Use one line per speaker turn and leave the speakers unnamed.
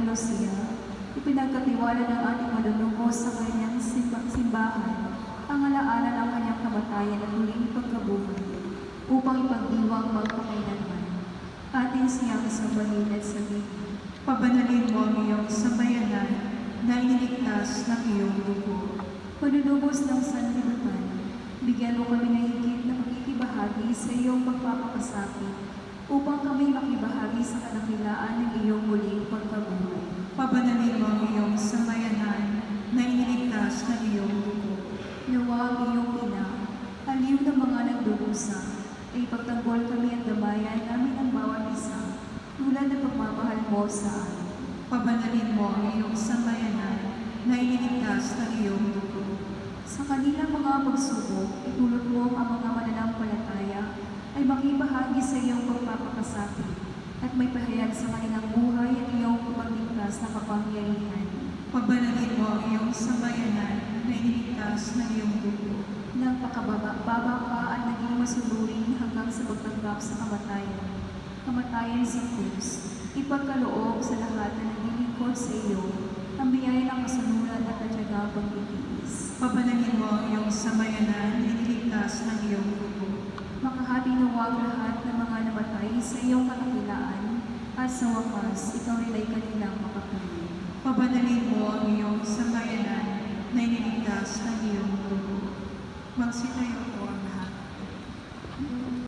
Lucia, ipinagkatiwala ng ating manunungko sa kanyang simbahan ang alaala ng kanyang kamatayan at muling pagkabuhay upang ipagdiwang magpakailanman. Atin siyang sambahin at sabihin,
Pabanalin mo ang iyong sambayanan na iniligtas ng iyong dugo.
Panunubos ng sanlibutan, bigyan mo kami ng higit na pagkikibahagi sa iyong pagpapakasakit upang kami makibahagi sa kadakilaan ng iyong muling pagkabuhay.
Pabanalin mo ang iyong sambayanan na iniligtas ng iyong dugo.
Nawa ang iyong ina, aliw ng mga nagdurusa, ay pagtanggol kami ang damayan namin ang bawat isa, tulad ng pagmamahal mo sa amin.
Pabanalin mo ang iyong sambayanan na iniligtas ng iyong dugo.
Sa kanilang mga pagsubok, itulot mo ang mga mananampalataya ay makibahagi sa iyong pagpapakasakit at may pahayag sa kanilang buhay at iyong pagligtas na kapangyarihan.
Pabanalin mo ang iyong sambayanan na iniligtas ng iyong dugo.
Nang pakababa ka at naging masunurin hanggang sa pagtanggap sa kamatayan sa krus, ipagkaloob sa lahat na naglilingkod sa iyo ang biyaya ng kasunuran at katyagang pagtitiis.
Pabanalin mo ang iyong sambayanan na iniligtas ng iyong dugo.
Makahati nawa ang lahat ng mga namatay sa iyong kadakilaan at sa wakas, ikaw rin ay kanilang makapulong.
Pabanalin mo ang iyong sambayanan na iniligtas ng iyong dugo. Magsitayo po ang lahat.